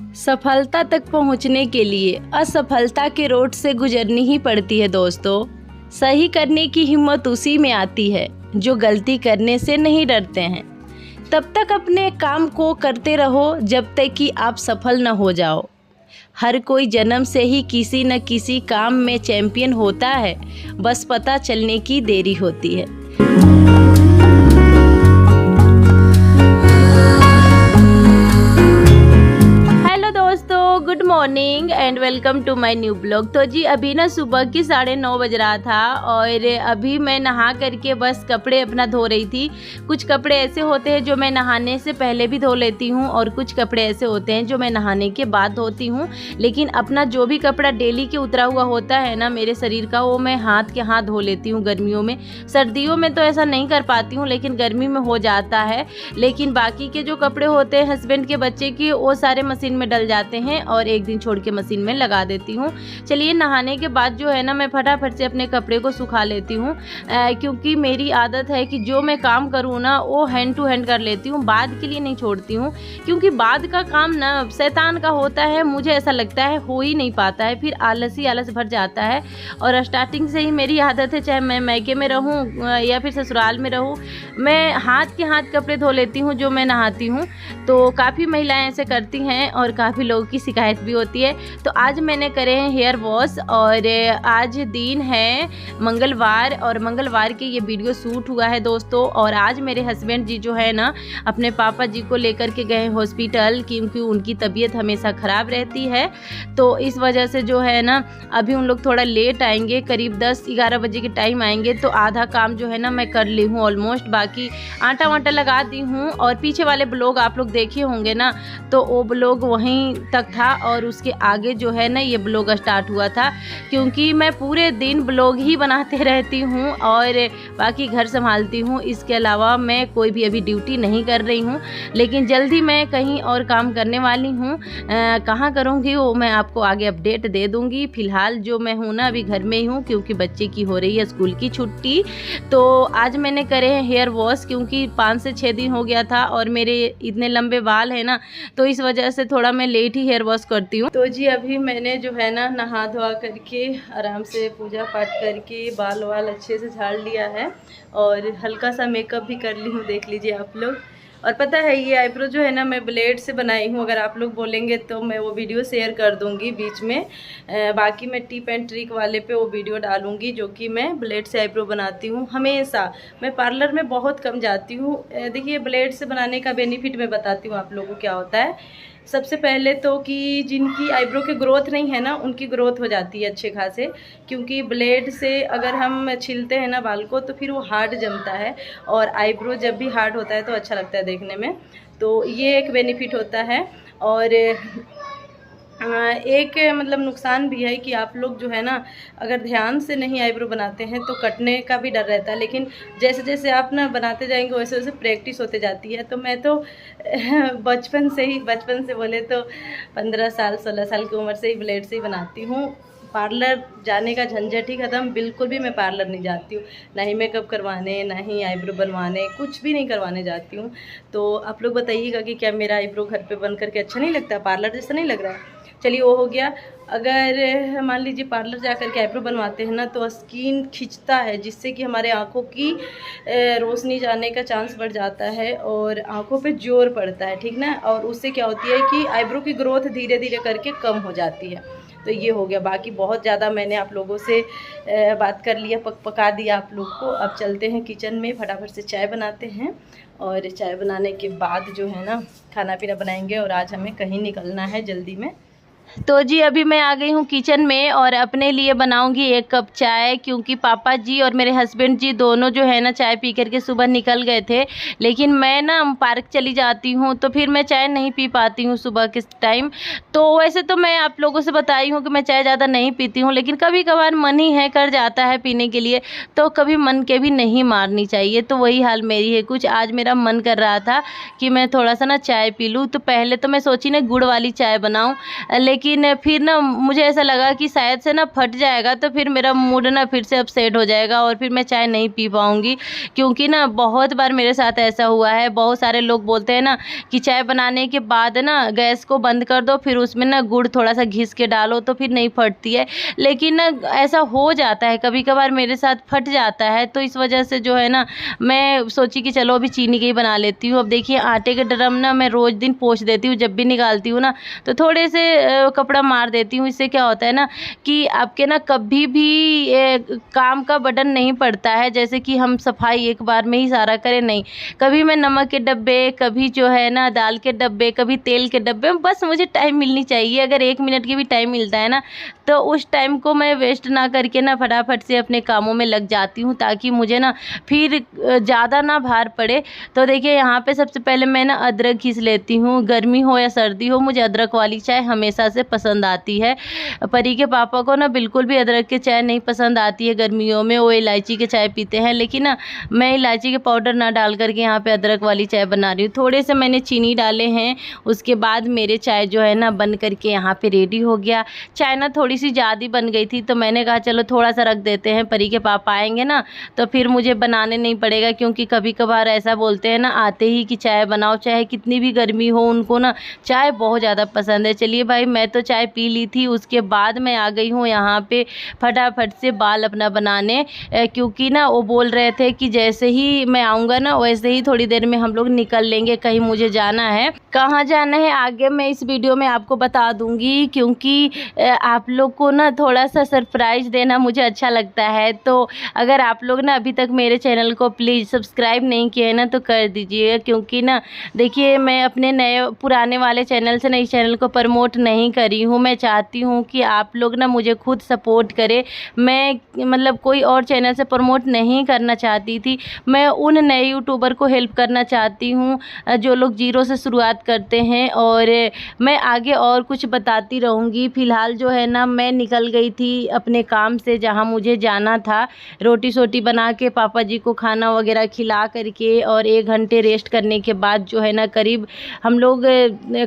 सफलता तक पहुंचने के लिए असफलता के रोड से गुजरनी ही पड़ती है दोस्तों। सही करने की हिम्मत उसी में आती है जो गलती करने से नहीं डरते हैं। तब तक अपने काम को करते रहो जब तक कि आप सफल न हो जाओ। हर कोई जन्म से ही किसी न किसी काम में चैंपियन होता है, बस पता चलने की देरी होती है। Good morning and welcome to my new blog. तो जी अभी ना सुबह की 9:30 बज रहा था और अभी मैं नहा करके बस कपड़े अपना धो रही थी। कुछ कपड़े ऐसे होते हैं जो मैं नहाने से पहले भी धो लेती हूँ और कुछ कपड़े ऐसे होते हैं जो मैं नहाने के बाद धोती हूँ। लेकिन अपना जो भी कपड़ा डेली के उतरा हुआ होता है ना मेरे शरीर का, वो मैं हाथ के हाथ धो लेती हूँ गर्मियों में। सर्दियों में तो ऐसा नहीं कर पाती हूँ, लेकिन गर्मी में हो जाता है। लेकिन बाकी के जो कपड़े होते हैं हस्बैंड के, बच्चे के, वो सारे मशीन में डल जाते हैं और एक दिन छोड़ के मशीन में लगा देती हूँ। चलिए नहाने के बाद जो है ना मैं फटाफट से अपने कपड़े को सुखा लेती हूँ, क्योंकि मेरी आदत है कि जो मैं काम करूँ ना वो हैंड टू हैंड कर लेती हूँ, बाद के लिए नहीं छोड़ती हूँ। क्योंकि बाद का काम ना शैतान का होता है, मुझे ऐसा लगता है हो ही नहीं पाता है, फिर आलस ही आलस भर जाता है। और स्टार्टिंग से ही मेरी आदत है, चाहे मैं मैके में रहूँ या फिर ससुराल में रहूँ, मैं हाथ के हाथ कपड़े धो लेती हूँ जो मैं नहाती हूँ। तो काफ़ी महिलाएं ऐसे करती हैं और काफ़ी लोगों की शिकायत भी होती है। तो आज मैंने करे हैं हेयर वॉश और आज दिन है मंगलवार और मंगलवार के ये वीडियो शूट हुआ है दोस्तों। और आज मेरे हस्बैंड जी जो है ना अपने पापा जी को लेकर के गए हॉस्पिटल, क्योंकि उनकी तबीयत हमेशा ख़राब रहती है। तो इस वजह से जो है ना अभी उन लोग थोड़ा लेट आएंगे, करीब 10-11 बजे के टाइम आएंगे। तो आधा काम जो है ना मैं कर ली हूँ ऑलमोस्ट, बाकी आटा वाटा लगा दी हूँ। और पीछे वाले ब्लॉग आप लोग देखे होंगे ना, तो वो ब्लॉग वहीं तक था और उसके आगे जो है ना ये ब्लॉग स्टार्ट हुआ था, क्योंकि मैं पूरे दिन ब्लॉग ही बनाते रहती हूँ और बाकी घर संभालती हूँ। इसके अलावा मैं कोई भी अभी ड्यूटी नहीं कर रही हूँ, लेकिन जल्दी मैं कहीं और काम करने वाली हूँ। कहाँ करूँगी वो मैं आपको आगे अपडेट दे दूँगी। फ़िलहाल जो मैं हूँ ना अभी घर में ही हूँ, क्योंकि बच्चे की हो रही है स्कूल की छुट्टी। तो आज मैंने करे हैं हेयर वॉश, क्योंकि 5 से 6 दिन हो गया था और मेरे इतने लंबे बाल हैं ना, तो इस वजह से थोड़ा मैं लेट ही हेयर वॉश करती हूँ। तो जी अभी मैंने जो है ना नहा धोआ करके आराम से पूजा पाठ करके बाल वाल अच्छे से झाड़ लिया है और हल्का सा मेकअप भी कर ली हूँ, देख लीजिए आप लोग। और पता है ये आईब्रो जो है ना मैं ब्लेड से बनाई हूँ, अगर आप लोग बोलेंगे तो मैं वो वीडियो शेयर कर दूँगी बीच में। बाकी मैं टिप एंड ट्रिक वाले पे वो वीडियो डालूँगी जो कि मैं ब्लेड से आईब्रो बनाती हूँ हमेशा। मैं पार्लर में बहुत कम जाती हूँ। देखिए ब्लेड से बनाने का बेनिफिट मैं बताती हूँ आप लोगों को क्या होता है। सबसे पहले तो कि जिनकी आईब्रो की ग्रोथ नहीं है ना उनकी ग्रोथ हो जाती है अच्छे खासे, क्योंकि ब्लेड से अगर हम छीलते हैं ना बाल को तो फिर वो हार्ड जमता है और आईब्रो जब भी हार्ड होता है तो अच्छा लगता है देखने में। तो ये एक बेनिफिट होता है। और एक मतलब नुकसान भी है कि आप लोग जो है ना अगर ध्यान से नहीं आईब्रो बनाते हैं तो कटने का भी डर रहता है, लेकिन जैसे जैसे आप ना बनाते जाएंगे वैसे वैसे प्रैक्टिस होते जाती है। तो मैं तो बचपन से बोले तो 15 साल 16 साल की उम्र से ही ब्लेड से ही बनाती हूँ। पार्लर जाने का झंझट ही ख़त्म, बिल्कुल भी मैं पार्लर नहीं जाती हूँ, ना ही मेकअप करवाने ना ही आईब्रो बनवाने, कुछ भी नहीं करवाने जाती हूँ। तो आप लोग बताइएगा कि क्या मेरा आईब्रो घर पे बन करके अच्छा नहीं लगता, पार्लर जैसा नहीं लग रहा है। चलिए वो हो गया। अगर मान लीजिए पार्लर जा कर के आईब्रो बनवाते हैं ना तो स्किन खिंचता है, जिससे कि हमारे आँखों की रोशनी जाने का चांस बढ़ जाता है और आँखों पे जोर पड़ता है, ठीक ना। और उससे क्या होती है कि आईब्रो की ग्रोथ धीरे धीरे करके कम हो जाती है। तो ये हो गया। बाकी बहुत ज़्यादा मैंने आप लोगों से बात कर लिया, पका दिया आप लोग को। अब चलते हैं किचन में, फटाफट से चाय बनाते हैं और चाय बनाने के बाद जो है ना खाना पीना बनाएंगे। और आज हमें कहीं निकलना है जल्दी में। तो जी अभी मैं आ गई हूँ किचन में और अपने लिए बनाऊंगी 1 कप चाय, क्योंकि पापा जी और मेरे हस्बैंड जी दोनों जो है ना चाय पी करके सुबह निकल गए थे। लेकिन मैं ना पार्क चली जाती हूँ तो फिर मैं चाय नहीं पी पाती हूँ सुबह के टाइम। तो वैसे तो मैं आप लोगों से बताई हूँ कि मैं चाय ज़्यादा नहीं पीती हूँ, लेकिन कभी कभार मन ही है कर जाता है पीने के लिए, तो कभी मन के भी नहीं मारनी चाहिए। तो वही हाल मेरी है कुछ। आज मेरा मन कर रहा था कि मैं थोड़ा सा ना चाय पी लूँ, तो पहले तो मैं सोची ना गुड़ वाली चाय बनाऊँ, लेकिन फिर ना मुझे ऐसा लगा कि शायद से ना फट जाएगा, तो फिर मेरा मूड ना फिर से अपसेट हो जाएगा और फिर मैं चाय नहीं पी पाऊँगी। क्योंकि ना बहुत बार मेरे साथ ऐसा हुआ है, बहुत सारे लोग बोलते हैं ना कि चाय बनाने के बाद ना गैस को बंद कर दो, फिर उसमें ना गुड़ थोड़ा सा घिस के डालो तो फिर नहीं फटती है। लेकिन ना ऐसा हो जाता है, कभी कभार मेरे साथ फट जाता है, तो इस वजह से जो है ना मैं सोची कि चलो अभी चीनी की ही बना लेती हूँ। अब देखिए आटे के ड्रम ना मैं रोज़ दिन पोंछ देती हूँ, जब भी निकालती हूँ ना तो थोड़े से कपड़ा मार देती हूँ। इससे क्या होता है ना कि आपके ना कभी भी काम का बटन नहीं पड़ता है, जैसे कि हम सफाई एक बार में ही सारा करें, नहीं। कभी मैं नमक के डब्बे, कभी जो है ना दाल के डब्बे, कभी तेल के डब्बे, बस मुझे टाइम मिलनी चाहिए। अगर 1 मिनट की भी टाइम मिलता है ना तो उस टाइम को मैं वेस्ट ना करके ना फटाफट से अपने कामों में लग जाती हूँ, ताकि मुझे ना फिर ज़्यादा ना भार पड़े। तो देखिए यहाँ पे सबसे पहले मैं ना अदरक घिस लेती हूँ। गर्मी हो या सर्दी हो, मुझे अदरक वाली चाय हमेशा से पसंद आती है। परी के पापा को ना बिल्कुल भी अदरक की चाय नहीं पसंद आती है गर्मियों में, वो इलायची की चाय पीते हैं। लेकिन ना मैं इलायची के पाउडर ना डाल करके यहाँ पे अदरक वाली चाय बना रही हूँ। थोड़े से मैंने चीनी डाले हैं, उसके बाद मेरे चाय जो है ना बन करके यहाँ पे रेडी हो गया। चाय ना थोड़ी सी ज़्यादा बन गई थी, तो मैंने कहा चलो थोड़ा सा रख देते हैं, परी के पापा आएंगे ना तो फिर मुझे बनाने नहीं पड़ेगा। क्योंकि कभी कभार ऐसा बोलते हैं ना आते ही कि चाय बनाओ, चाहे कितनी भी गर्मी हो, उनको ना चाय बहुत ज़्यादा पसंद है। चलिए भाई, मैं तो चाय पी ली थी, उसके बाद मैं आ गई हूँ यहाँ पे फटाफट से बाल अपना बनाने। क्योंकि ना वो बोल रहे थे कि जैसे ही मैं आऊँगा ना वैसे ही थोड़ी देर में हम लोग निकल लेंगे, कहीं मुझे जाना है। कहाँ जाना है आगे मैं इस वीडियो में आपको बता दूँगी, क्योंकि आप लोग को ना थोड़ा सा सरप्राइज़ देना मुझे अच्छा लगता है। तो अगर आप लोग ना अभी तक मेरे चैनल को प्लीज़ सब्सक्राइब नहीं किए हैं ना तो कर दीजिए। क्योंकि ना देखिए मैं अपने नए पुराने वाले चैनल से ना इस चैनल को प्रमोट नहीं करी हूँ। मैं चाहती हूँ कि आप लोग ना मुझे खुद सपोर्ट करें। मैं मतलब कोई और चैनल से प्रमोट नहीं करना चाहती थी, मैं उन नए यूट्यूबर को हेल्प करना चाहती हूँ जो लोग जीरो से शुरुआत करते हैं। और मैं आगे और कुछ बताती रहूँगी। फ़िलहाल जो है ना मैं निकल गई थी अपने काम से, जहाँ मुझे जाना था। रोटी सोटी बना के पापा जी को खाना वगैरह खिला करके और 1 घंटे रेस्ट करने के बाद जो है ना करीब हम लोग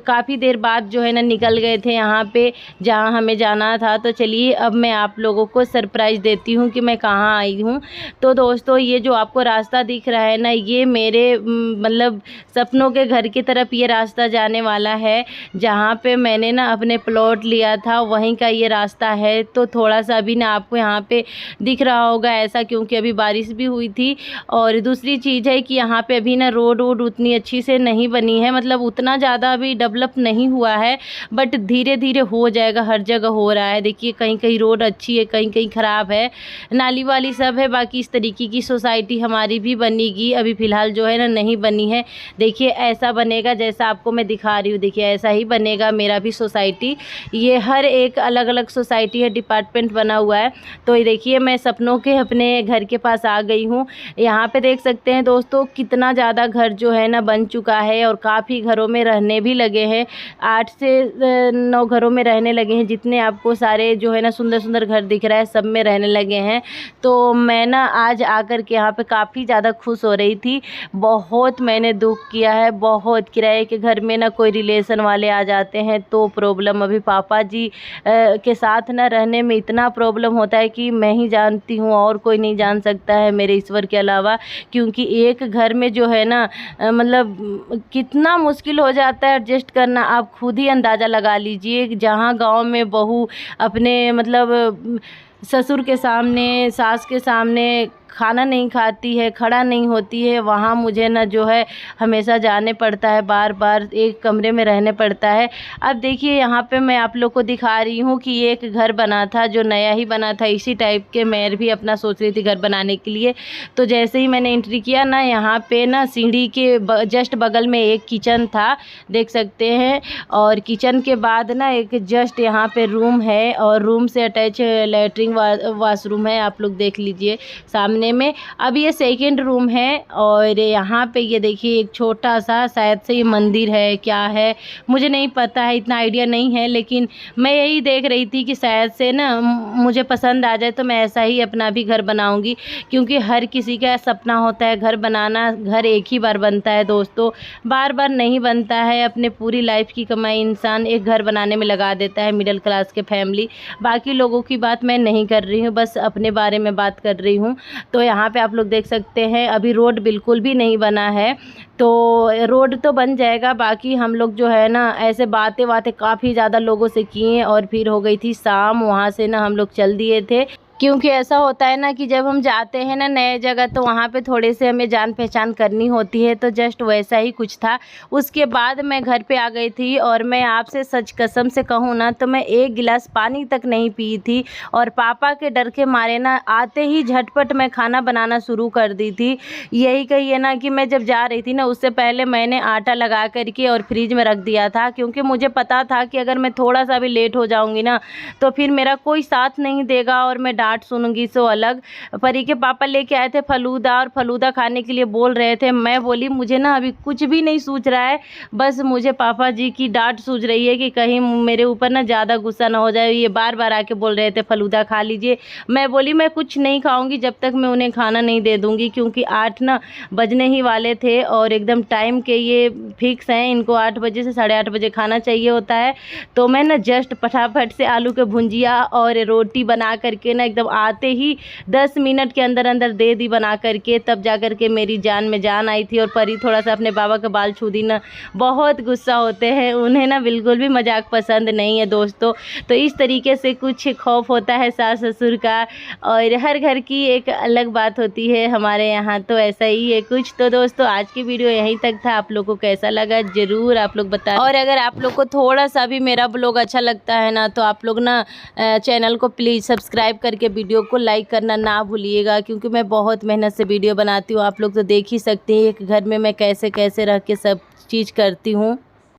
काफ़ी देर बाद जो है ना निकल गए थे यहाँ पे जहाँ हमें जाना था। तो चलिए अब मैं आप लोगों को सरप्राइज़ देती हूँ कि मैं कहाँ आई हूँ। तो दोस्तों ये जो आपको रास्ता दिख रहा है ना, ये मेरे मतलब सपनों के घर की तरफ ये रास्ता जाने वाला है। जहाँ पे मैंने ना अपने प्लॉट लिया था वहीं का ये रास्ता है। तो थोड़ा सा अभी ना आपको यहाँ पे दिख रहा होगा ऐसा, क्योंकि अभी बारिश भी हुई थी। और दूसरी चीज़ है कि यहाँ पे अभी ना रोड वोड उतनी अच्छी से नहीं बनी है, मतलब उतना ज़्यादा अभी डेवलप नहीं हुआ है, बट धीरे धीरे हो जाएगा। हर जगह हो रहा है, देखिए कहीं कहीं रोड अच्छी है, कहीं कहीं ख़राब है, नाली वाली सब है। बाकी इस तरीके की सोसाइटी हमारी भी बनेगी, अभी फ़िलहाल जो है ना नहीं बनी है। देखिए ऐसा बनेगा जैसा आपको मैं दिखा रही हूँ, देखिए ऐसा ही बनेगा मेरा भी सोसाइटी। ये हर एक अलग अलग सोसाइटी है, डिपार्टमेंट बना हुआ है। तो ये देखिए मैं सपनों के अपने घर के पास आ गई हूँ। यहाँ पे देख सकते हैं दोस्तों कितना ज़्यादा घर जो है ना बन चुका है, और काफ़ी घरों में रहने भी लगे हैं। 8 से 9 घरों में रहने लगे हैं। जितने आपको सारे जो है ना सुंदर सुंदर घर दिख रहा है सब में रहने लगे हैं। तो मैं ना आज आकर के यहाँ पे काफ़ी ज़्यादा खुश हो रही थी। बहुत मैंने दुख किया है, बहुत किराए के घर में ना कोई रिलेशन वाले आ जाते हैं तो प्रॉब्लम। अभी पापा जी के साथ ना रहने में इतना प्रॉब्लम होता है कि मैं ही जानती हूँ, और कोई नहीं जान सकता है मेरे ईश्वर के अलावा। क्योंकि एक घर में जो है ना मतलब कितना मुश्किल हो जाता है एडजस्ट करना, आप खुद ही अंदाज़ा लगा लीजिए। जहाँ गांव में बहू अपने मतलब ससुर के सामने, सास के सामने खाना नहीं खाती है, खड़ा नहीं होती है, वहाँ मुझे ना जो है हमेशा जाने पड़ता है, बार बार एक कमरे में रहने पड़ता है। अब देखिए यहाँ पे मैं आप लोग को दिखा रही हूँ कि एक घर बना था जो नया ही बना था, इसी टाइप के मैं भी अपना सोच रही थी घर बनाने के लिए। तो जैसे ही मैंने एंट्री किया ना, यहाँ पे ना सीढ़ी के जस्ट बगल में एक किचन था, देख सकते हैं। और किचन के बाद ना एक जस्ट यहाँ पे रूम है, और रूम से अटैच लेटरिन वाशरूम है, आप लोग देख लीजिए। सामने सामने में। अब ये सेकंड रूम है और यहाँ पे ये देखिए एक छोटा सा शायद से ये मंदिर है, क्या है मुझे नहीं पता है, इतना आइडिया नहीं है, लेकिन मैं यही देख रही थी कि शायद से ना मुझे पसंद आ जाए तो मैं ऐसा ही अपना भी घर बनाऊंगी, क्योंकि हर किसी का सपना होता है घर बनाना। घर एक ही बार बनता है दोस्तों, बार बार नहीं बनता है। अपने पूरी लाइफ की कमाई इंसान एक घर बनाने में लगा देता है, मिडिल क्लास के फैमिली। बाकी लोगों की बात मैं नहीं कर रही हूँ, बस अपने बारे में बात कर रही हूँ। तो यहाँ पे आप लोग देख सकते हैं अभी रोड बिल्कुल भी नहीं बना है, तो रोड तो बन जाएगा। बाकी हम लोग जो है ना ऐसे बातें काफ़ी ज़्यादा लोगों से किए और फिर हो गई थी शाम, वहाँ से ना हम लोग चल दिए थे। क्योंकि ऐसा होता है ना कि जब हम जाते हैं ना नए जगह तो वहाँ पे थोड़े से हमें जान पहचान करनी होती है, तो जस्ट वैसा ही कुछ था। उसके बाद मैं घर पे आ गई थी और मैं आपसे सच कसम से कहूँ ना तो मैं एक गिलास पानी तक नहीं पी थी, और पापा के डर के मारे ना आते ही झटपट मैं खाना बनाना शुरू कर दी थी। यही कहिए ना कि मैं जब जा रही थी ना उससे पहले मैंने आटा लगा करके और फ्रिज में रख दिया था, क्योंकि मुझे पता था कि अगर मैं थोड़ा सा भी लेट हो जाऊँगी ना तो फिर मेरा कोई साथ नहीं देगा और मैं डांट सुनूंगी। सो अलग परी के पापा लेके आए थे फलूदा, और फलूदा खाने के लिए बोल रहे थे। मैं बोली मुझे ना अभी कुछ भी नहीं सूझ रहा है, बस मुझे पापा जी की डांट सूझ रही है कि कहीं मेरे ऊपर ना ज़्यादा गुस्सा ना हो जाए। ये बार बार आके बोल रहे थे फलूदा खा लीजिए। मैं बोली मैं कुछ नहीं खाऊंगी जब तक मैं उन्हें खाना नहीं दे दूंगी, क्योंकि 8 ना बजने ही वाले थे और एकदम टाइम के ये फिक्स हैं, इनको 8 बजे से 8:30 बजे खाना चाहिए होता है। तो मैं ना जस्ट फटाफट से आलू के भुंजिया और रोटी बना करके ना एकदम आते ही 10 मिनट के अंदर अंदर दे दी बना करके, तब जा कर के मेरी जान में जान आई थी। और परी थोड़ा सा अपने बाबा के बाल छू दी ना, बहुत गुस्सा होते हैं, उन्हें ना बिल्कुल भी मजाक पसंद नहीं है दोस्तों। तो इस तरीके से कुछ खौफ होता है सास ससुर का, और हर घर की एक अलग बात होती है, हमारे यहाँ तो ऐसा ही है कुछ। तो दोस्तों आज की वीडियो यहीं तक था, आप लोग को कैसा लगा ज़रूर आप लोग बताएं। और अगर आप लोग को थोड़ा सा भी मेरा ब्लॉग अच्छा लगता है ना तो आप लोग ना चैनल को प्लीज़ सब्सक्राइब करके वीडियो को लाइक करना ना भूलिएगा, क्योंकि मैं बहुत मेहनत से वीडियो बनाती हूँ। आप लोग तो देख ही सकते हैं एक घर में मैं कैसे कैसे रह के सब चीज़ करती हूँ।